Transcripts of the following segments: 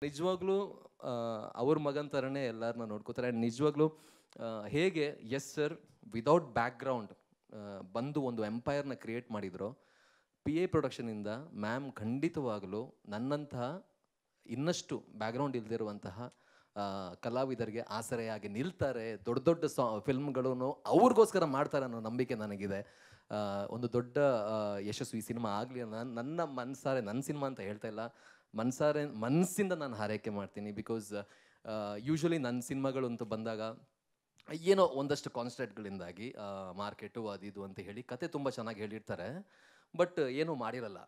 ನಿಜವಾಗ್ಲೂ ಅವ್ರ ಮಗನ ಥರನೇ ಎಲ್ಲರನ್ನ ನೋಡ್ಕೋತಾರೆ. ಆ್ಯಂಡ್ ನಿಜವಾಗ್ಲೂ ಹೇಗೆ ಎಸ್ ಸರ್ ವಿದೌಟ್ ಬ್ಯಾಕ್ಗ್ರೌಂಡ್ ಬಂದು ಒಂದು ಎಂಪೈರ್ನ ಕ್ರಿಯೇಟ್ ಮಾಡಿದ್ರು, PA ಪ್ರೊಡಕ್ಷನಿಂದ ಮ್ಯಾಮ್ ಖಂಡಿತವಾಗಲೂ ನನ್ನಂತಹ ಇನ್ನಷ್ಟು ಬ್ಯಾಕ್ಗ್ರೌಂಡ್ ಇಲ್ಲದಿರುವಂತಹ ಕಲಾವಿದರಿಗೆ ಆಸರೆಯಾಗಿ ನಿಲ್ತಾರೆ. ದೊಡ್ಡ ದೊಡ್ಡ ಫಿಲ್ಮ್ಗಳನ್ನು ಅವ್ರಿಗೋಸ್ಕರ ಮಾಡ್ತಾರೆ ಅನ್ನೋ ನಂಬಿಕೆ ನನಗಿದೆ. ಒಂದು ದೊಡ್ಡ ಯಶಸ್ವಿ ಸಿನಿಮಾ ಆಗಲಿ. ನನ್ನ ಮನಸಾರೆ, ನನ್ನ ಸಿನಿಮಾ ಅಂತ ಹೇಳ್ತಾ ಇಲ್ಲ, ಮನಸ್ಸಿಂದ ನಾನು ಹಾರೈಕೆ ಮಾಡ್ತೀನಿ. ಬಿಕಾಸ್ ಯೂಶ್ವಲಿ ನನ್ನ ಸಿನಿಮಾಗಳು ಅಂತ ಬಂದಾಗ ಏನೋ ಒಂದಷ್ಟು ಕಾನ್ಸ್ಟೆಂಟ್ಗಳಿಂದಾಗಿ ಮಾರ್ಕೆಟು ಅದು ಇದು ಅಂತ ಹೇಳಿ ಕತೆ ತುಂಬ ಚೆನ್ನಾಗಿ ಹೇಳಿರ್ತಾರೆ, ಬಟ್ ಏನೂ ಮಾಡಿರಲ್ಲ.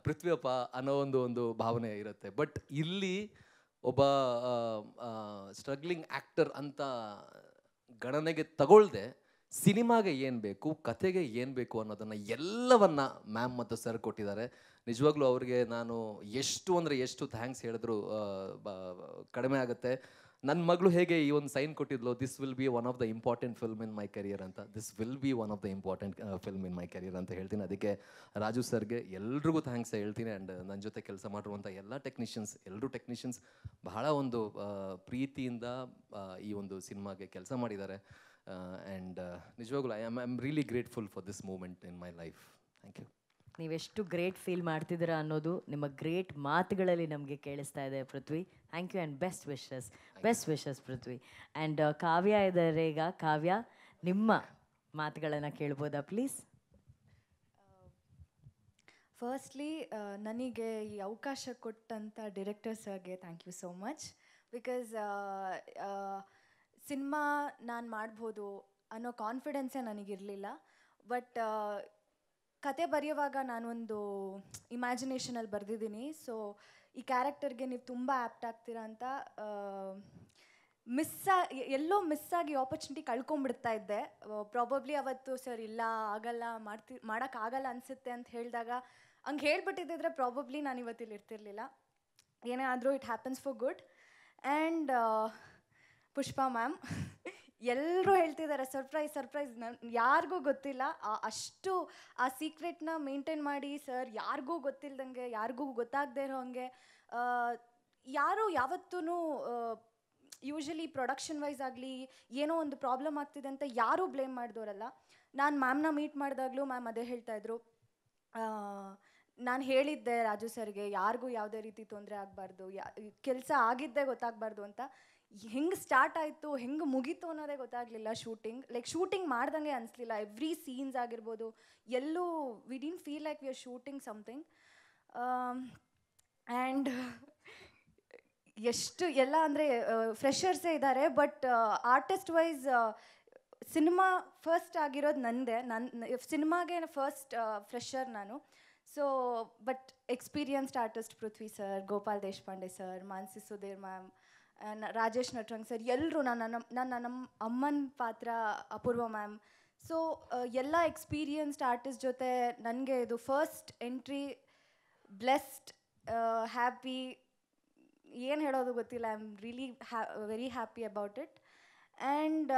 ಪೃಥ್ವಿಯಪ್ಪ ಅನ್ನೋ ಒಂದು ಭಾವನೆ ಇರುತ್ತೆ. ಬಟ್ ಇಲ್ಲಿ ಒಬ್ಬ ಸ್ಟ್ರಗ್ಲಿಂಗ್ ಆ್ಯಕ್ಟರ್ ಅಂತ ಗಣನೆಗೆ ತಗೊಳ್ದೆ ಸಿನಿಮಾಗೆ ಏನು ಬೇಕು, ಕತೆಗೆ ಏನು ಬೇಕು ಅನ್ನೋದನ್ನು ಎಲ್ಲವನ್ನ ಮ್ಯಾಮ್ ಮತ್ತು ಸರ್ ಕೊಟ್ಟಿದ್ದಾರೆ. ನಿಜವಾಗ್ಲೂ ಅವ್ರಿಗೆ ನಾನು ಎಷ್ಟು ಥ್ಯಾಂಕ್ಸ್ ಹೇಳಿದ್ರು ಕಡಿಮೆ ಆಗುತ್ತೆ. ನನ್ನ ಮಗಳು ಹೇಗೆ ಈ ಒಂದು ಸೈನ್ ಕೊಟ್ಟಿದ್ಲು, this will be one of the important film in my career ಅಂತ, this will be one of the important film in my career ಅಂತ ಹೇಳ್ತೀನಿ. ಅದಕ್ಕೆ ರಾಜು ಸರ್ಗೆ ಎಲ್ರಿಗೂ ಥ್ಯಾಂಕ್ಸ್ ಹೇಳ್ತೀನಿ. ಆ್ಯಂಡ್ ನನ್ನ ಜೊತೆ ಕೆಲಸ ಮಾಡಿರುವಂಥ ಎಲ್ಲ ಟೆಕ್ನಿಷಿಯನ್ಸ್ ಬಹಳ ಒಂದು ಪ್ರೀತಿಯಿಂದ ಈ ಒಂದು ಸಿನಿಮಾಗೆ ಕೆಲಸ ಮಾಡಿದ್ದಾರೆ. ಆ್ಯಂಡ್ ನಿಜವಾಗ್ಲೂ I am really grateful for this moment in my life. Thank you. ನೀವೆಷ್ಟು ಗ್ರೇಟ್ ಫೀಲ್ ಮಾಡ್ತಿದ್ದೀರಾ ಅನ್ನೋದು ನಿಮ್ಮ ಗ್ರೇಟ್ ಮಾತುಗಳಲ್ಲಿ ನಮಗೆ ಕೇಳಿಸ್ತಾ ಇದೆ Prithvi. Thank you and best wishes Prithvi. And Kavya ಇದ್ದಾರೆ. ಈಗ ಕಾವ್ಯ, ನಿಮ್ಮ ಮಾತುಗಳನ್ನು ಕೇಳ್ಬೋದಾ ಪ್ಲೀಸ್? ಫಸ್ಟ್ಲಿ ನನಗೆ ಈ ಅವಕಾಶ ಕೊಟ್ಟಂಥ ಡಿರೆಕ್ಟರ್ ಸರ್ಗೆ thank you so much. Because cinema ನಾನು ಮಾಡ್ಬೋದು ಅನ್ನೋ ಕಾನ್ಫಿಡೆನ್ಸೇ ನನಗಿರಲಿಲ್ಲ. ಬಟ್ ಕತೆ ಬರೆಯುವಾಗ ನಾನೊಂದು ಇಮ್ಯಾಜಿನೇಷನಲ್ಲಿ ಬರೆದಿದ್ದೀನಿ. ಸೊ ಈ ಕ್ಯಾರೆಕ್ಟರ್ಗೆ ನೀವು ತುಂಬ ಆ್ಯಪ್ಟ್ ಆಗ್ತೀರಾ ಅಂತ ಎಲ್ಲೋ ಮಿಸ್ ಆಗಿ ಆಪರ್ಚುನಿಟಿ ಕಳ್ಕೊಂಡ್ಬಿಡ್ತಾ ಇದ್ದೆ. ಪ್ರಾಬಬ್ಲಿ ಅವತ್ತು ಸರ್ ಇಲ್ಲ ಆಗಲ್ಲ ಮಾಡೋಕ್ಕಾಗಲ್ಲ ಅನಿಸುತ್ತೆ ಅಂತ ಹೇಳಿದಾಗ ಹಂಗೆ ಹೇಳ್ಬಿಟ್ಟಿದ್ದಿದ್ರೆ ಪ್ರಾಬಬ್ಲಿ ನಾನು ಇವತ್ತಿಲ್ಲಿ ಇರ್ತಿರ್ಲಿಲ್ಲ. ಏನೇ ಆದರೂ it happens for good. And Pushpa ma'am ಎಲ್ಲರೂ ಹೇಳ್ತಿದ್ದಾರೆ ಸರ್ಪ್ರೈಸ್. ಯಾರಿಗೂ ಗೊತ್ತಿಲ್ಲ, ಅಷ್ಟು ಆ ಸೀಕ್ರೆಟ್ನ ಮೇಂಟೈನ್ ಮಾಡಿ ಸರ್ ಯಾರಿಗೂ ಗೊತ್ತಿಲ್ದಂಗೆ, ಯಾರಿಗೂ ಗೊತ್ತಾಗದೇ ಇರೋ ಹಂಗೆ, ಯಾರು ಯಾವತ್ತೂ ಯೂಶಲಿ ಪ್ರೊಡಕ್ಷನ್ ವೈಸ್ ಆಗಲಿ ಏನೋ ಒಂದು ಪ್ರಾಬ್ಲಮ್ ಆಗ್ತಿದೆ ಅಂತ ಯಾರೂ ಬ್ಲೇಮ್ ಮಾಡಿದವರಲ್ಲ. ನಾನು ಮ್ಯಾಮ್ನ ಮೀಟ್ ಮಾಡಿದಾಗಲೂ ಮ್ಯಾಮ್ ಅದೇ ಹೇಳ್ತಾಯಿದ್ರು, ನಾನು ಹೇಳಿದ್ದೆ ರಾಜು ಸರ್ಗೆ ಯಾರಿಗೂ ಯಾವುದೇ ರೀತಿ ತೊಂದರೆ ಆಗಬಾರ್ದು, ಕೆಲಸ ಆಗಿದ್ದೇ ಗೊತ್ತಾಗಬಾರ್ದು ಅಂತ. ಹೆಂಗೆ ಸ್ಟಾರ್ಟ್ ಆಯಿತು, ಹೆಂಗೆ ಮುಗೀತು ಅನ್ನೋದೇ ಗೊತ್ತಾಗಲಿಲ್ಲ. ಶೂಟಿಂಗ್ ಮಾಡ್ದಂಗೆ ಅನಿಸ್ಲಿಲ್ಲ. ಎವ್ರಿ ಸೀನ್ಸ್ ಆಗಿರ್ಬೋದು ಎಲ್ಲೂ we didn't feel like we are shooting something. And ಎಷ್ಟು ಎಲ್ಲ ಅಂದರೆ ಫ್ರೆಷರ್ಸೇ ಇದ್ದಾರೆ. But artist wise cinema first ಆಗಿರೋದು ನಂದೇ. ಸಿನಿಮಾಗೆ ಫಸ್ಟ್ ಫ್ರೆಷರ್ ನಾನು. So but experienced artist Prithvi sir, Gopal Deshpande sir, Mansi Sudhir ma'am, Rajesh Natrang sir, ಎಲ್ಲರೂ ನಮ್ಮ ಅಮ್ಮನ ಪಾತ್ರ ಅಪೂರ್ವ ಮ್ಯಾಮ್. ಸೊ ಎಲ್ಲ ಎಕ್ಸ್ಪೀರಿಯನ್ಸ್ಡ್ ಆರ್ಟಿಸ್ಟ್ ಜೊತೆ ನನಗೆ ಇದು ಫಸ್ಟ್ ಎಂಟ್ರಿ. ಬ್ಲೆಸ್ಡ್, ಹ್ಯಾಪಿ, ಏನು ಹೇಳೋದು ಗೊತ್ತಿಲ್ಲ. I am really very happy about it. And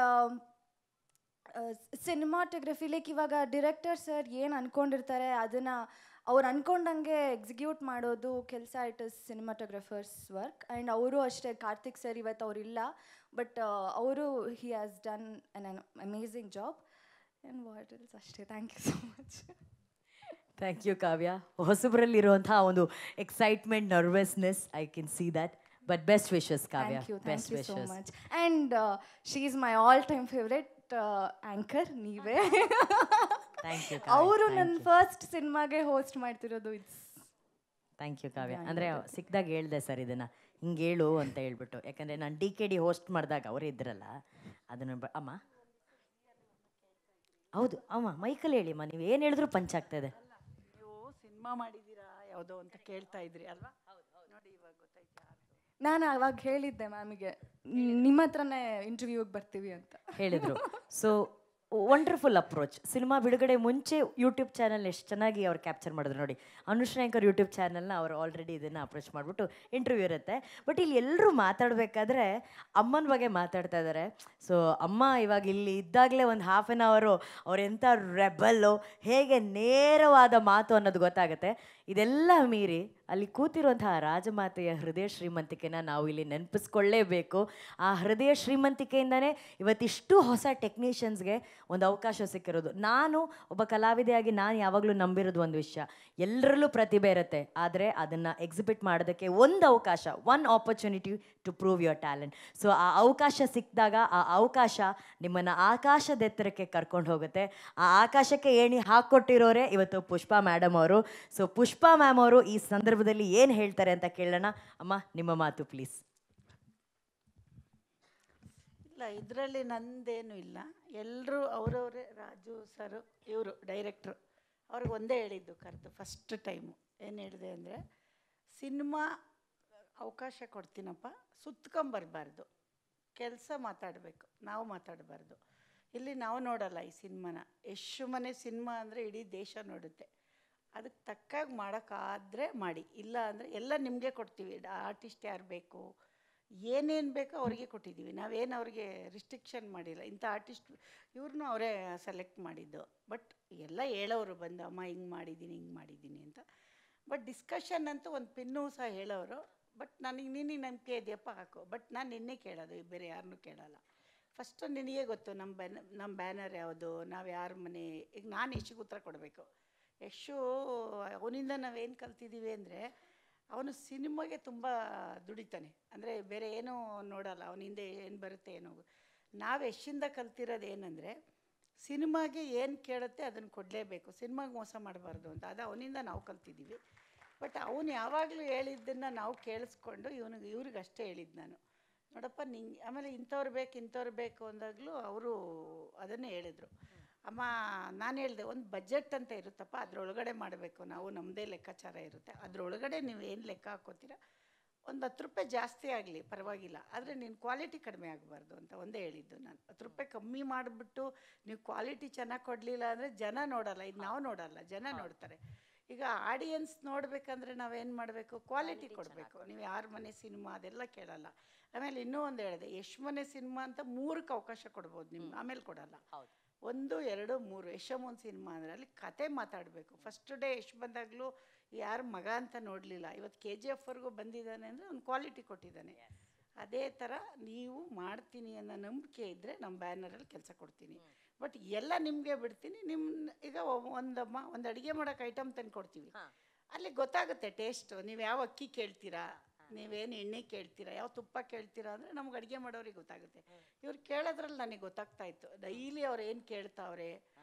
cinematography like ಇವಾಗ ಡಿರೆಕ್ಟರ್ ಸರ್ ಏನು ಅಂದ್ಕೊಂಡಿರ್ತಾರೆ ಅದನ್ನು ಅವ್ರು ಅಂದ್ಕೊಂಡಂಗೆ ಎಕ್ಸಿಕ್ಯೂಟ್ ಮಾಡೋದು ಕೆಲಸ. It is cinematographers work. And ಅವರು ಅಷ್ಟೇ, ಕಾರ್ತಿಕ್ ಸರ್ ಇವತ್ತು ಅವರಿಲ್ಲ, ಬಟ್ ಅವರು he has done an amazing job. And what else ಅಷ್ಟೇ. Thank you so much. Thank you Kavya. ಹೊಸಬರಲ್ಲಿರುವಂಥ ಒಂದು excitement, nervousness, I can see that. But best wishes Kavya. Best wishes so much. And she is my all time favourite anchor ನೀವೇ. ಅವರು ನನ್ನ first ಸಿನಿಮಾಗೆ host ಮಾಡ್ತಿರೋದು. Thank you ಕಾವ್ಯ. ಅಂದರೆ ಸಿಕ್ಕಿದಾಗ ಹೇಳ್ದೆ ಸರ್ ಇದನ್ನು ಹಿಂಗೆ ಹೇಳು ಅಂತ ಹೇಳ್ಬಿಟ್ಟು, ಯಾಕಂದರೆ ನಾನು DKD ಹೋಸ್ಟ್ ಮಾಡಿದಾಗ ಅವರೇ ಇದ್ರಲ್ಲ ಅದನ್ನು ಅಮ್ಮ ಹೌದು ಅಮ್ಮ ಮೈಕಲ್ಲಿ ಹೇಳಿ ಅಮ್ಮ, ನೀವು ಏನು ಹೇಳಿದ್ರು ಪಂಚ್ ಆಗ್ತಾಯಿದೆ. ನೀವು ಸಿನಿಮಾ ಮಾಡಿದ್ದೀರಾ ಯಾವುದೋ ಅಂತ ಕೇಳ್ತಾ ಇದ್ರಿ ಅಲ್ವಾ? ನೋಡಿ ಇವಾಗ ಗೊತ್ತಾಯ್ತು. ನಾನು ಅವಾಗ ಹೇಳಿದ್ದೆ ಮ್ಯಾಮಿಗೆ ನಿಮ್ಮ ಹತ್ರನೇ ಇಂಟರ್ವ್ಯೂಗೆ ಬರ್ತೀವಿ ಅಂತ ಹೇಳಿದರು. So wonderful approach. ಸಿನಿಮಾ ಬಿಡುಗಡೆ ಮುಂಚೆ ಯೂಟ್ಯೂಬ್ ಚಾನಲ್ ಎಷ್ಟು ಚೆನ್ನಾಗಿ ಅವ್ರು ಕ್ಯಾಪ್ಚರ್ ಮಾಡಿದ್ರು ನೋಡಿ. ಅನುಶ್ರಾಂಕರ್ ಯೂಟ್ಯೂಬ್ ಚಾನಲ್ನ ಅವರು ಆಲ್ರೆಡಿ ಇದನ್ನು ಅಪ್ರೋಚ್ ಮಾಡಿಬಿಟ್ಟು ಇಂಟರ್ವ್ಯೂ ಇರುತ್ತೆ. ಬಟ್ ಇಲ್ಲಿ ಎಲ್ಲರೂ ಮಾತಾಡಬೇಕಾದ್ರೆ ಅಮ್ಮನ ಬಗ್ಗೆ ಮಾತಾಡ್ತಾ ಇದ್ದಾರೆ. ಸೊ ಅಮ್ಮ ಇವಾಗ ಇಲ್ಲಿ ಇದ್ದಾಗಲೇ ಒಂದು ಹಾಫ್ ಆನ್ ಅವರು ಅವ್ರೆಂಥ ರೆಬಲ್ಲು, ಹೇಗೆ ನೇರವಾದ ಮಾತು ಅನ್ನೋದು ಗೊತ್ತಾಗುತ್ತೆ. ಇದೆಲ್ಲ ಮೀರಿ ಅಲ್ಲಿ ಕೂತಿರುವಂತಹ ರಾಜಮಾತೆಯ ಹೃದಯ ಶ್ರೀಮಂತಿಕೆನ ನಾವು ಇಲ್ಲಿ ನೆನಪಿಸ್ಕೊಳ್ಳೇಬೇಕು. ಆ ಹೃದಯ ಶ್ರೀಮಂತಿಕೆಯಿಂದನೇ ಇವತ್ತಿಷ್ಟು ಹೊಸ ಟೆಕ್ನಿಷಿಯನ್ಸ್ಗೆ ಒಂದು ಅವಕಾಶ ಸಿಕ್ಕಿರೋದು. ನಾನು ಒಬ್ಬ ಕಲಾವಿದೆಯಾಗಿ ನಾನು ಯಾವಾಗಲೂ ನಂಬಿರೋದು ಒಂದು ವಿಷಯ, ಎಲ್ಲರಲ್ಲೂ ಪ್ರತಿಭೆ ಇರುತ್ತೆ, ಆದರೆ ಅದನ್ನು ಎಕ್ಸಿಬಿಟ್ ಮಾಡೋದಕ್ಕೆ ಒಂದು ಅವಕಾಶ, one opportunity to prove your talent. So ಆ ಅವಕಾಶ ಸಿಕ್ಕಿದಾಗ ಆ ಅವಕಾಶ ನಿಮ್ಮನ್ನು ಆಕಾಶದೆತ್ತರಕ್ಕೆ ಕರ್ಕೊಂಡು ಹೋಗುತ್ತೆ. ಆ ಆಕಾಶಕ್ಕೆ ಏಣಿ ಹಾಕ್ಕೊಟ್ಟಿರೋರೆ ಇವತ್ತು ಪುಷ್ಪಾ ಮೇಡಮ್ ಅವರು. ಸೊ ಪುಷ್ಪಾ ಮ್ಯಾಮ್ ಅವರು ಈ ಸಂದರ್ಭದಲ್ಲಿ ಏನು ಹೇಳ್ತಾರೆ ಅಂತ ಕೇಳೋಣ. ಅಮ್ಮ, ನಿಮ್ಮ ಮಾತು ಪ್ಲೀಸ್. ಇಲ್ಲ, ಇದರಲ್ಲಿ ನಂದೇನು ಇಲ್ಲ. ಎಲ್ಲರೂ ಅವರವರೇ, ರಾಜು ಸರು ಇವರು ಡೈರೆಕ್ಟ್ರು, ಅವ್ರಿಗೆ ಒಂದೇ ಹೇಳಿದ್ದು ಕರೆದು ಫಸ್ಟ್ ಟೈಮು. ಏನು ಹೇಳಿದೆ ಅಂದರೆ, ಸಿನಿಮಾ ಅವಕಾಶ ಕೊಡ್ತೀನಪ್ಪ, ಸುತ್ಕೊಂಬರ್ಬಾರ್ದು, ಕೆಲಸ ಮಾತಾಡಬೇಕು, ನಾವು ಮಾತಾಡಬಾರ್ದು. ಇಲ್ಲಿ ನಾವು ನೋಡಲ್ಲ ಈ ಸಿನಿಮಾನ, ಎಷ್ಟು ಮನೆ ಸಿನಿಮಾ ಅಂದರೆ ಇಡೀ ದೇಶ ನೋಡುತ್ತೆ. ಅದಕ್ಕೆ ತಕ್ಕಾಗಿ ಮಾಡೋಕ್ಕಾದರೆ ಮಾಡಿ, ಇಲ್ಲ ಅಂದರೆ ಎಲ್ಲ ನಿಮಗೆ ಕೊಡ್ತೀವಿ. ಆರ್ಟಿಸ್ಟ್ ಯಾರು ಬೇಕು, ಏನೇನು ಬೇಕೋ ಅವ್ರಿಗೆ ಕೊಟ್ಟಿದ್ದೀವಿ. ನಾವೇನು ಅವ್ರಿಗೆ ರಿಸ್ಟ್ರಿಕ್ಷನ್ ಮಾಡಿಲ್ಲ. ಇಂಥ ಆರ್ಟಿಸ್ಟ್ ಇವ್ರನ್ನೂ ಅವರೇ ಸೆಲೆಕ್ಟ್ ಮಾಡಿದ್ದು. ಬಟ್ ಎಲ್ಲ ಹೇಳೋರು ಬಂದು, ಅಮ್ಮ ಹಿಂಗೆ ಮಾಡಿದ್ದೀನಿ ಅಂತ. ಬಟ್ ಡಿಸ್ಕಷನ್ ಅಂತೂ ಒಂದು ಪಿನ್ನೂ ಸಹ ಹೇಳೋರು. ಬಟ್ ನನಗೆ ನಿನಗೆ ನಂಬಿಕೆ ಇದೆಯಪ್ಪ ಹಾಕು. ಬಟ್ ನಾನು ನಿನ್ನೆ ಕೇಳೋದು, ಬೇರೆ ಯಾರನ್ನೂ ಕೇಳಲ್ಲ. ಫಸ್ಟು ನಿನಗೆ ಗೊತ್ತು ನಮ್ಮ ಬ್ಯಾನರ್ ಯಾವುದು, ನಾವು ಯಾರ ಮನೆ. ಈಗ ನಾನು ಯಶಿಗೆ ಉತ್ತರ ಕೊಡಬೇಕು. ಯಶು ಅವನಿಂದ ನಾವೇನು ಕಲ್ತಿದ್ದೀವಿ ಅಂದರೆ, ಅವನು ಸಿನಿಮಾಗೆ ತುಂಬ ದುಡಿತಾನೆ. ಅಂದರೆ ಬೇರೆ ಏನೂ ನೋಡಲ್ಲ, ಅವನ ಹಿಂದೆ ಏನು ಬರುತ್ತೆ ಏನೋ. ನಾವು ಯಶಿಂದ ಕಲ್ತಿರೋದು ಏನಂದರೆ, ಸಿನಿಮಾಗೆ ಏನು ಕೇಳುತ್ತೆ ಅದನ್ನು ಕೊಡಲೇಬೇಕು, ಸಿನಿಮಾಗೆ ಮೋಸ ಮಾಡಬಾರ್ದು ಅಂತ. ಅದು ಅವನಿಂದ ನಾವು ಕಲ್ತಿದ್ದೀವಿ. ಬಟ್ ಅವನು ಯಾವಾಗಲೂ ಹೇಳಿದ್ದನ್ನು ನಾವು ಕೇಳಿಸ್ಕೊಂಡು ಇವ್ರಿಗೆ ಅಷ್ಟೇ ಹೇಳಿದ್ದು ನಾನು. ನೋಡಪ್ಪ ನಿಂಗೆ ಆಮೇಲೆ ಇಂಥವ್ರು ಬೇಕು ಅಂದಾಗಲೂ ಅವರು ಅದನ್ನೇ ಹೇಳಿದರು. ಅಮ್ಮ, ನಾನು ಹೇಳಿದೆ, ಒಂದು ಬಜೆಟ್ ಅಂತ ಇರುತ್ತಪ್ಪ, ಅದರೊಳಗಡೆ ಮಾಡಬೇಕು ನಾವು, ನಮ್ಮದೇ ಲೆಕ್ಕಾಚಾರ ಇರುತ್ತೆ. ಅದರೊಳಗಡೆ ನೀವು ಏನು ಲೆಕ್ಕ ಹಾಕೋತೀರ, ಒಂದು 10 ರೂಪಾಯಿ ಜಾಸ್ತಿ ಆಗಲಿ ಪರವಾಗಿಲ್ಲ, ಆದರೆ ನೀನು ಕ್ವಾಲಿಟಿ ಕಡಿಮೆ ಆಗಬಾರ್ದು ಅಂತ ಒಂದೇ ಹೇಳಿದ್ದು ನಾನು. 10 ರೂಪಾಯಿ ಕಮ್ಮಿ ಮಾಡಿಬಿಟ್ಟು ನೀವು ಕ್ವಾಲಿಟಿ ಚೆನ್ನಾಗಿ ಕೊಡಲಿಲ್ಲ ಅಂದರೆ ಜನ ನೋಡಲ್ಲ. ಇದು ನಾವು ನೋಡಲ್ಲ, ಜನ ನೋಡ್ತಾರೆ. ಈಗ ಆಡಿಯನ್ಸ್ ನೋಡಬೇಕಂದ್ರೆ ನಾವೇನು ಮಾಡಬೇಕು, ಕ್ವಾಲಿಟಿ ಕೊಡಬೇಕು. ನೀವು ಯಾರ ಮನೆ ಸಿನಿಮಾ ಅದೆಲ್ಲ ಕೇಳಲ್ಲ. ಆಮೇಲೆ ಇನ್ನೂ ಒಂದು ಹೇಳಿದೆ, ಎಷ್ಟು ಮನೆ ಸಿನಿಮಾ ಅಂತ 3ಕ್ಕೆ ಅವಕಾಶ ಕೊಡ್ಬೋದು ನಿಮ್ಗೆ, ಆಮೇಲೆ ಕೊಡಲ್ಲ. 1, 2, 3 ಯಶಮೋನ್ ಸಿನಿಮಾ ಅಂದರೆ ಅಲ್ಲಿ ಕತೆ ಮಾತಾಡಬೇಕು. ಫಸ್ಟ್ ಡೇ ಯಶ್ ಬಂದಾಗಲೂ ಯಾರು ಮಗ ಅಂತ ನೋಡಲಿಲ್ಲ. ಇವತ್ತು KGFವರೆಗೂ ಬಂದಿದ್ದಾನೆ ಅಂದರೆ ಒಂದು ಕ್ವಾಲಿಟಿ ಕೊಟ್ಟಿದ್ದಾನೆ. ಅದೇ ಥರ ನೀವು ಮಾಡ್ತೀನಿ ಅನ್ನೋ ನಂಬಿಕೆ ಇದ್ದರೆ ನಮ್ಮ ಬ್ಯಾನರಲ್ಲಿ ಕೆಲಸ ಕೊಡ್ತೀನಿ. ಬಟ್ ಎಲ್ಲ ನಿಮಗೆ ಬಿಡ್ತೀನಿ. ಈಗ ಒಂದು ಅಡುಗೆ ಮಾಡೋಕೆ ಐಟಮ್ ತಂದು ಕೊಡ್ತೀವಿ, ಅಲ್ಲಿ ಗೊತ್ತಾಗುತ್ತೆ ಟೇಸ್ಟು. ನೀವು ಯಾವ ಅಕ್ಕಿ ಕೇಳ್ತೀರಾ, ನೀವೇನು ಎಣ್ಣೆ ಕೇಳ್ತೀರಾ, ಯಾವ ತುಪ್ಪ ಕೇಳ್ತೀರಾ ಅಂದರೆ ನಮ್ಗೆ ಅಡುಗೆ ಮಾಡೋರಿಗೆ ಗೊತ್ತಾಗುತ್ತೆ. ಇವ್ರು ಕೇಳೋದ್ರಲ್ಲಿ ನನಗೆ ಗೊತ್ತಾಗ್ತಾ ಇತ್ತು. ಡೈಲಿ ಅವ್ರು ಏನು ಕೇಳ್ತಾವ್ರೆ,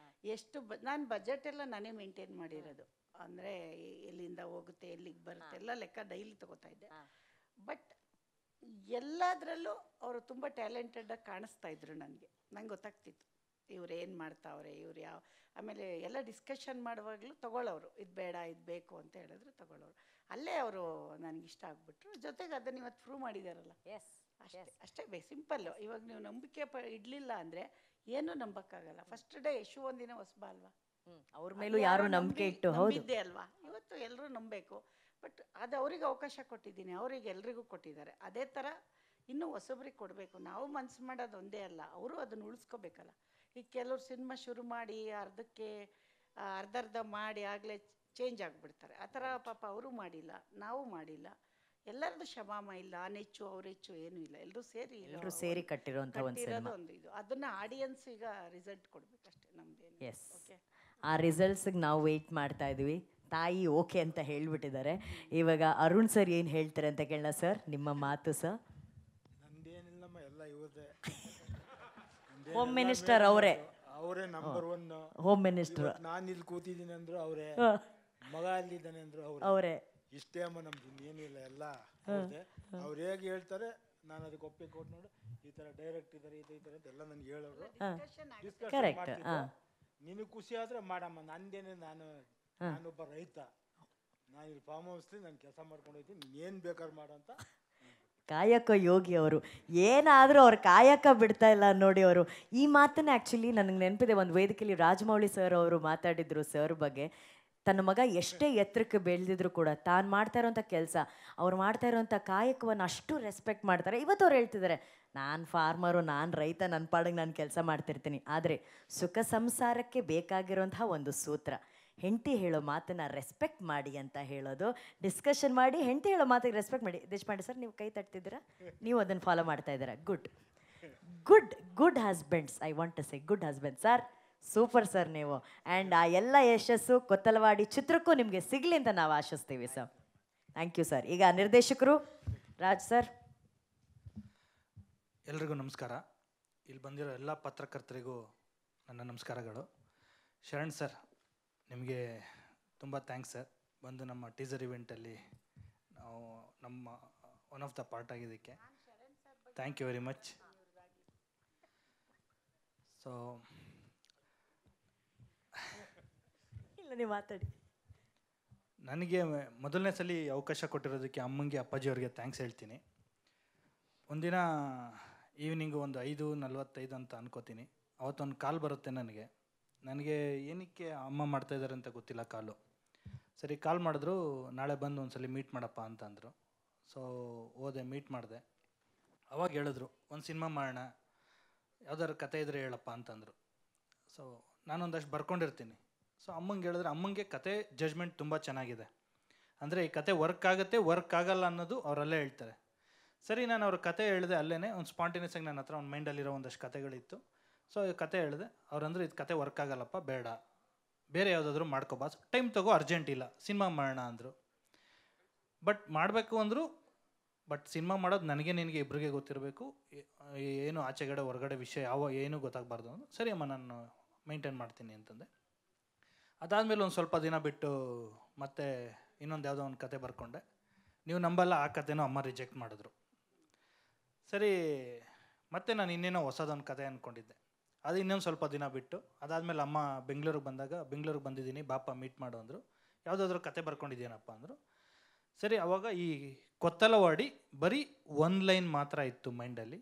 ಎಷ್ಟು ನಾನು ಬಜೆಟ್ ಎಲ್ಲ ನಾನೇ ಮೇಂಟೈನ್ ಮಾಡಿರೋದು. ಅಂದರೆ ಎಲ್ಲಿಂದ ಹೋಗುತ್ತೆ, ಎಲ್ಲಿಗೆ ಬರುತ್ತೆ ಎಲ್ಲ ಲೆಕ್ಕ ಡೈಲಿ ತೊಗೋತಾ ಇದ್ದೆ. ಬಟ್ ಎಲ್ಲದರಲ್ಲೂ ಅವರು ತುಂಬ ಟ್ಯಾಲೆಂಟೆಡಾಗಿ ಕಾಣಿಸ್ತಾ ಇದ್ರು ನನಗೆ. ನಂಗೆ ಗೊತ್ತಾಗ್ತಿತ್ತು ಇವ್ರು ಏನು ಮಾಡ್ತಾವ್ರೆ, ಇವ್ರು ಯಾವ. ಆಮೇಲೆ ಎಲ್ಲ ಡಿಸ್ಕಷನ್ ಮಾಡುವಾಗಲೂ ತೊಗೊಳ್ಳೋರು, ಇದು ಬೇಡ ಇದು ಬೇಕು ಅಂತ ಹೇಳಿದ್ರು ತೊಗೊಳ್ಳೋರು. ಅಲ್ಲೇ ಅವರು ನನಗಿಷ್ಟ ಆಗ್ಬಿಟ್ರು. ಜೊತೆಗೆ ಅದನ್ನು ಇವತ್ತು ಪ್ರೂವ್ ಮಾಡಿದಾರಲ್ಲ, ಅಷ್ಟೇ ಸಿಂಪಲ್ಲು. ಇವಾಗ ನೀವು ನಂಬಿಕೆ ಇಡಲಿಲ್ಲ ಅಂದರೆ ಏನೂ ನಂಬಕ್ಕಾಗಲ್ಲ. ಫಸ್ಟ್ ಡೇ ಯಶು ಒಂದಿನ ಹೊಸಬ ಅಲ್ವಾ, ಅವ್ರ ಮೇಲೂ ಯಾರು ನಂಬಿಕೆ ಇಟ್ಟು ಇದ್ದೆ ಅಲ್ವಾ. ಇವತ್ತು ಎಲ್ಲರೂ ನಂಬಬೇಕು. ಬಟ್ ಅದು ಅವ್ರಿಗೆ ಅವಕಾಶ ಕೊಟ್ಟಿದ್ದೀನಿ, ಅವ್ರಿಗೆ ಎಲ್ರಿಗೂ ಕೊಟ್ಟಿದ್ದಾರೆ. ಅದೇ ಥರ ಇನ್ನೂ ಹೊಸಬ್ರಿಗೆ ಕೊಡಬೇಕು. ನಾವು ಮನ್ಸು ಮಾಡೋದು ಒಂದೇ ಅಲ್ಲ, ಅವರು ಅದನ್ನು ಉಳಿಸ್ಕೋಬೇಕಲ್ಲ. ಈಗ ಕೆಲವ್ರು ಸಿನಿಮಾ ಶುರು ಮಾಡಿ ಅರ್ಧ ಮಾಡಿ ಆಗಲೇ ಚೇಂಜ್ ಆಗಿಬಿಡ್ತಾರೆ. ಆ ಥರ ಪಾಪ ಅವರು ಮಾಡಿಲ್ಲ, ನಾವು ಮಾಡಿಲ್ಲ. ಎಲ್ಲರದು ಶಮಾಮ ಇಲ್ಲ, ಹೆಚ್ಚು ಅವ್ರು ಹೆಚ್ಚು ಏನೂ ಇಲ್ಲ, ಎಲ್ಲರೂ ಸೇರಿ ಕಟ್ಟಿರೋಂಥ ಒಂದು ಇದು. ಅದನ್ನು ಆಡಿಯನ್ಸ್ ಈಗ ರಿಸಲ್ಟ್ ಕೊಡಬೇಕಷ್ಟೇ, ನಮ್ದೇನು. ಎಸ್, ಆ ರಿಸಲ್ಟ್ಸಿಗೆ ನಾವು ವೆಯ್ಟ್ ಮಾಡ್ತಾ ಇದ್ವಿ. ತಾಯಿ ಓಕೆ ಅಂತ ಹೇಳ್ಬಿಟ್ಟಿದ್ದಾರೆ. ಇವಾಗ ಅರುಣ್ ಸರ್ ಏನು ಹೇಳ್ತಾರೆ ಅಂತ ಕೇಳೋಣ. ಸರ್, ನಿಮ್ಮ ಮಾತು ಸರ್. ನಂದೇನಿಲ್ಲಮ್ಮ, ಎಲ್ಲ ಇವ್ರದೇ. ಹೋಮ್ ಮಿನಿಸ್ಟರ್ ಅವರೇ ನಂಬರ್ 1 ಹೋಮ್ ಮಿನಿಸ್ಟರ್. ನಾನು ಇಲ್ಲಿ ಕೂತಿದ್ದೀನಿ ಅಂದ್ರು ಅವರೇ, ಮಗ ಅಲ್ಲಿದ್ದಾನೆ ಅಂದ್ರು ಅವರೇ. ಇಷ್ಟೇ ಅಮ್ಮ, ನಮ್ದು ಏನಿಲ್ಲ, ಎಲ್ಲ ಅವ್ರು ಹೇಗೆ ಹೇಳ್ತಾರೆ ನಾನು ಅದಕ್ಕೆ ಒಪ್ಪಿಗೆ ಕೊಟ್ಟು ನೋಡು, ಈ ಥರ ಡೈರೆಕ್ಟ್ ಇದ್ದಾರೆ, ಈ ಥರ ಅಂತ ಎಲ್ಲ ನನಗೆ ಹೇಳೋರು. ಕರೆಕ್ಟ್. ನಿನಗೆ ಖುಷಿ ಆದರೆ ಮಾಡಮ್ಮ, ನಂದೇನೆ, ನಾನೊಬ್ಬ ರೈತ, ನಾನು ಇಲ್ಲಿ ಫಾರ್ಮ್ ಹೌಸ್ಲಿ ನಾನು ಕೆಲಸ ಮಾಡ್ಕೊಂಡು ಹೋಗ್ತೀನಿ, ನೀನು ಏನು ಬೇಕಾದ್ರೆ ಮಾಡಂತ. ಕಾಯಕ ಯೋಗಿ ಅವರು, ಏನಾದರೂ ಅವ್ರು ಕಾಯಕ ಬಿಡ್ತಾ ಇಲ್ಲ ನೋಡಿ ಅವರು. ಈ ಮಾತನ್ನ ಆ್ಯಕ್ಚುಲಿ ನನಗೆ ನೆನಪಿದೆ, ಒಂದು ವೇದಿಕೆಯಲ್ಲಿ ರಾಜಮೌಳಿ ಸರ್ ಅವರು ಮಾತಾಡಿದ್ರು ಸರ್ ಬಗ್ಗೆ. ತನ್ನ ಮಗ ಎಷ್ಟೇ ಎತ್ತರಕ್ಕೆ ಬೆಳೆದಿದ್ರು ಕೂಡ ತಾನು ಮಾಡ್ತಾ ಇರೋಂಥ ಕೆಲಸ, ಅವ್ರು ಮಾಡ್ತಾ ಇರೋಂಥ ಕಾಯಕವನ್ನು ಅಷ್ಟು ರೆಸ್ಪೆಕ್ಟ್ ಮಾಡ್ತಾರೆ. ಇವತ್ತು ಅವ್ರು ಹೇಳ್ತಿದ್ದಾರೆ, ನಾನು ಫಾರ್ಮರು, ನಾನು ರೈತ, ನನ್ನ ಪಾಡಿಗೆ ನಾನು ಕೆಲಸ ಮಾಡ್ತಿರ್ತೀನಿ. ಆದರೆ ಸುಖ ಸಂಸಾರಕ್ಕೆ ಬೇಕಾಗಿರೋಂತಹ ಒಂದು ಸೂತ್ರ, ಹೆಂಡತಿ ಹೇಳೋ ಮಾತನ್ನು ರೆಸ್ಪೆಕ್ಟ್ ಮಾಡಿ ಅಂತ ಹೇಳೋದು, ಡಿಸ್ಕಷನ್ ಮಾಡಿ ಹೆಂಡತಿ ಹೇಳೋ ಮಾತಿಗೆ ರೆಸ್ಪೆಕ್ಟ್ ಮಾಡಿ. ದೇಶಪಾಂಡೆ ಸರ್, ನೀವು ಕೈ ತಟ್ತಿದ್ದೀರಾ, ನೀವು ಅದನ್ನು ಫಾಲೋ ಮಾಡ್ತಾ ಇದ್ದೀರಾ. Good good good husbands, I want to say good husband sir. Super sir ನೀವು. ಆ್ಯಂಡ್ ಆ ಎಲ್ಲ ಯಶಸ್ಸು ಕೊತ್ತಲವಾಡಿ ಚಿತ್ರಕ್ಕೂ ನಿಮಗೆ ಸಿಗಲಿ ಅಂತ ನಾವು ಆಶಿಸ್ತೀವಿ ಸರ್. Thank you sir. ಈಗ ನಿರ್ದೇಶಕರು ರಾಜ್ ಸರ್. ಎಲ್ರಿಗೂ ನಮಸ್ಕಾರ. ಇಲ್ಲಿ ಬಂದಿರೋ ಎಲ್ಲ ಪತ್ರಕರ್ತರಿಗೂ ನನ್ನ ನಮಸ್ಕಾರಗಳು. ಶರಣ್ ಸರ್, ನಿಮಗೆ ತುಂಬ ಥ್ಯಾಂಕ್ಸ್ ಸರ್. ಬಂದು ನಮ್ಮ ಟೀಸರ್ ಇವೆಂಟಲ್ಲಿ ನಾವು ನಮ್ಮ ಒನ್ ಆಫ್ ದ ಪಾರ್ಟ್ ಆಗಿದ್ದಕ್ಕೆ thank you very much. So ಇಲ್ಲ, ನೀವು ಮಾತಾಡಿ. ನನಗೆ ಮೊದಲನೇ ಸಲ ಅವಕಾಶ ಕೊಟ್ಟಿರೋದಕ್ಕೆ ಅಮ್ಮಂಗೆ ಅಪ್ಪಾಜಿಯವ್ರಿಗೆ ಥ್ಯಾಂಕ್ಸ್ ಹೇಳ್ತೀನಿ. ಒಂದಿನ ಈವ್ನಿಂಗು ಒಂದು 5:45 ಅಂತ ಅನ್ಕೋತೀನಿ. ಅವತ್ತೊಂದು ಕಾಲ್ ಬರುತ್ತೆ ನನಗೆ ಏನಕ್ಕೆ ಅಮ್ಮ ಮಾಡ್ತಾಯಿದ್ದಾರೆ ಅಂತ ಗೊತ್ತಿಲ್ಲ ಕಾಲು. ಸರಿ ಕಾಲ್ ಮಾಡಿದ್ರು, ನಾಳೆ ಬಂದು ಒಂದ್ಸಲಿ ಮೀಟ್ ಮಾಡಪ್ಪ ಅಂತ ಅಂದರು. ಸೊ ಹೋದೆ, ಮೀಟ್ ಮಾಡಿದೆ. ಅವಾಗ ಹೇಳಿದ್ರು, ಒಂದು ಸಿನಿಮಾ ಮಾಡೋಣ, ಯಾವ್ದಾದ್ರು ಕತೆ ಇದ್ರೆ ಹೇಳಪ್ಪ ಅಂತಂದರು. ಸೊ ನಾನೊಂದಷ್ಟು ಬರ್ಕೊಂಡಿರ್ತೀನಿ. ಸೊ ಅಮ್ಮಂಗೆ ಹೇಳಿದ್ರೆ, ಅಮ್ಮಂಗೆ ಕತೆ ಜಜ್ಮೆಂಟ್ ತುಂಬ ಚೆನ್ನಾಗಿದೆ. ಅಂದರೆ ಈ ಕತೆ ವರ್ಕ್ ಆಗುತ್ತೆ, ವರ್ಕ್ ಆಗಲ್ಲ ಅನ್ನೋದು ಅವರಲ್ಲೇ ಹೇಳ್ತಾರೆ. ಸರಿ, ನಾನು ಅವ್ರ ಕತೆ ಹೇಳಿದೆ. ಅಲ್ಲೇ ಒಂದು ಸ್ಪಾಂಟೇನಿಯಸ್ ಆಗಿ ನನ್ನ ಹತ್ರ ಒಂದು ಮೈಂಡಲ್ಲಿರೋ ಒಂದಷ್ಟು ಕತೆಗಳಿತ್ತು. ಸೊ ಈ ಕತೆ ಹೇಳಿದೆ. ಅವ್ರಂದ್ರೆ ಇದು ಕತೆ ವರ್ಕ್ ಆಗಲ್ಲಪ್ಪ, ಬೇಡ, ಬೇರೆ ಯಾವುದಾದ್ರೂ ಮಾಡ್ಕೊಬಾ, ಟೈಮ್ ತಗೋ, ಅರ್ಜೆಂಟ್ ಇಲ್ಲ, ಸಿನಿಮಾ ಮಾಡೋಣ ಅಂದರು. ಬಟ್ ಮಾಡಬೇಕು ಅಂದರು. ಬಟ್ ಸಿನಿಮಾ ಮಾಡೋದು ನನಗೆ ನಿನಗೆ ಇಬ್ಬರಿಗೆ ಗೊತ್ತಿರಬೇಕು, ಏನು ಆಚೆಗಡೆ ಹೊರಗಡೆ ವಿಷಯ ಏನೂ ಗೊತ್ತಾಗಬಾರ್ದು ಅಂದರು. ಸರಿ ಅಮ್ಮ, ನಾನು ಮೇಂಟೈನ್ ಮಾಡ್ತೀನಿ ಅಂತಂದೆ. ಅದಾದಮೇಲೆ ಒಂದು ಸ್ವಲ್ಪ ದಿನ ಬಿಟ್ಟು ಮತ್ತೆ ಇನ್ನೊಂದು ಯಾವುದೋ ಒಂದು ಕತೆ ಬರ್ಕೊಂಡೆ. ನೀವು ನಂಬಲ್ಲ, ಆ ಕತೆನೂ ಅಮ್ಮ ರಿಜೆಕ್ಟ್ ಮಾಡಿದ್ರು. ಸರಿ, ಮತ್ತೆ ನಾನು ಇನ್ನೇನೋ ಹೊಸದೊಂದು ಕತೆ ಅಂದ್ಕೊಂಡಿದ್ದೆ. ಅದು ಇನ್ನೊಂದು ಸ್ವಲ್ಪ ದಿನ ಬಿಟ್ಟು ಅದಾದಮೇಲೆ ಅಮ್ಮ ಬೆಂಗಳೂರಿಗೆ ಬಂದಿದ್ದೀನಿ, ಬಾಪ ಮೀಟ್ ಮಾಡು ಅಂದರು. ಯಾವುದಾದ್ರೂ ಕತೆ ಬರ್ಕೊಂಡಿದ್ದೀನಪ್ಪ ಅಂದರು. ಸರಿ, ಅವಾಗ ಈ ಕೊತ್ತಲವಾಡಿ ಬರೀ 1 ಲೈನ್ ಮಾತ್ರ ಇತ್ತು ಮೈಂಡಲ್ಲಿ.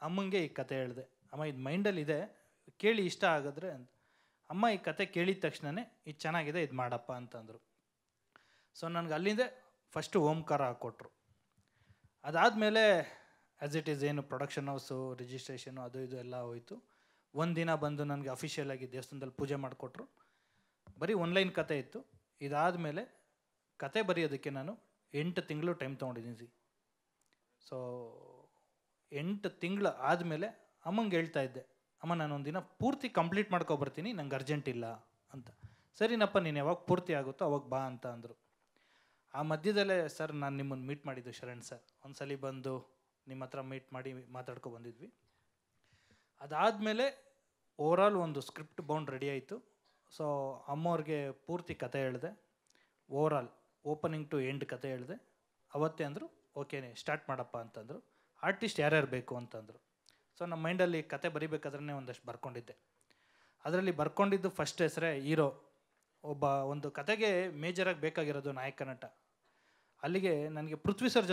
ಅಮ್ಮಂಗೆ ಈ ಕತೆ ಹೇಳಿದೆ, ಅಮ್ಮ ಇದು ಮೈಂಡಲ್ಲಿದೆ, ಕೇಳಿ ಇಷ್ಟ ಆಗಿದ್ರೆ ಅಂತ. ಅಮ್ಮ ಈ ಕತೆ ಕೇಳಿದ ತಕ್ಷಣವೇ ಇದು ಚೆನ್ನಾಗಿದೆ, ಇದು ಮಾಡಪ್ಪ ಅಂತಂದರು. ಸೊ ನನಗೆ ಅಲ್ಲಿಂದ ಫಸ್ಟು ಓಂಕಾರ ಹಾಕ್ಕೊಟ್ರು. ಅದಾದಮೇಲೆ ಆ್ಯಸ್ ಇಟ್ ಈಸ್ ಏನು ಪ್ರೊಡಕ್ಷನ್ ಹೌಸು, ರಿಜಿಸ್ಟ್ರೇಷನು, ಅದು ಇದು ಎಲ್ಲ ಹೋಯಿತು. ಒಂದಿನ ಬಂದು ನನಗೆ ಅಫಿಷಿಯಲ್ ಆಗಿ ದೇವಸ್ಥಾನದಲ್ಲಿ ಪೂಜೆ ಮಾಡಿಕೊಟ್ರು. ಬರೀ 1 ಲೈನ್ ಕತೆ ಇತ್ತು. ಇದಾದಮೇಲೆ ಕತೆ ಬರೆಯೋದಕ್ಕೆ ನಾನು 8 ತಿಂಗಳು ಟೈಮ್ ತೊಗೊಂಡಿದ್ದೀನಿ. ಸೊ 8 ತಿಂಗಳು ಆದಮೇಲೆ ಅಮ್ಮಂಗೆ ಹೇಳ್ತಾ ಇದ್ದೆ, ಅಮ್ಮ ನಾನು ಒಂದಿನ ಪೂರ್ತಿ ಕಂಪ್ಲೀಟ್ ಮಾಡ್ಕೊಬರ್ತೀನಿ, ನಂಗೆ ಅರ್ಜೆಂಟ್ ಇಲ್ಲ ಅಂತ. ಸರಿನಪ್ಪ, ನೀನು ಯಾವಾಗ ಪೂರ್ತಿ ಆಗುತ್ತೋ ಅವಾಗ ಬಾ ಅಂತ ಅಂದರು. ಆ ಮಧ್ಯದಲ್ಲೇ ಸರ್, ನಾನು ನಿಮ್ಮನ್ನು ಮೀಟ್ ಮಾಡಿದ್ದು ಶರಣ್ ಸರ್. ಒಂದ್ಸಲಿ ಬಂದು ನಿಮ್ಮ ಹತ್ರ ಮೀಟ್ ಮಾಡಿ ಮಾತಾಡ್ಕೊ ಬಂದಿದ್ವಿ. ಅದಾದಮೇಲೆ ಓವರಾಲ್ ಒಂದು ಸ್ಕ್ರಿಪ್ಟ್ ಬೌಂಡ್ ರೆಡಿ ಆಯಿತು. ಸೊ ಅಮ್ಮವ್ರಿಗೆ ಪೂರ್ತಿ ಕತೆ ಹೇಳಿದೆ. ಓವರಾಲ್ ಓಪನಿಂಗ್ ಟು ಎಂಡ್ ಕತೆ ಹೇಳಿದೆ. ಅವತ್ತೇ ಅಂದರು, ಓಕೆನೇ ಸ್ಟಾರ್ಟ್ ಮಾಡಪ್ಪ ಅಂತಂದರು. ಆರ್ಟಿಸ್ಟ್ ಯಾರ್ಯಾರು ಬೇಕು ಅಂತಂದರು. ಸೊ ನಮ್ಮ ಮೈಂಡಲ್ಲಿ ಕತೆ ಬರಿಬೇಕಾದ್ರೆ ಒಂದಷ್ಟು ಬರ್ಕೊಂಡಿದ್ದೆ. ಅದರಲ್ಲಿ ಬರ್ಕೊಂಡಿದ್ದು ಫಸ್ಟ್ ಹೆಸರೇ ಹೀರೋ. ಒಂದು ಕತೆಗೆ ಮೇಜರಾಗಿ ಬೇಕಾಗಿರೋದು ನಾಯಕ ನಟ. ಅಲ್ಲಿಗೆ ನನಗೆ ಪೃಥ್ವಿ ಸರ್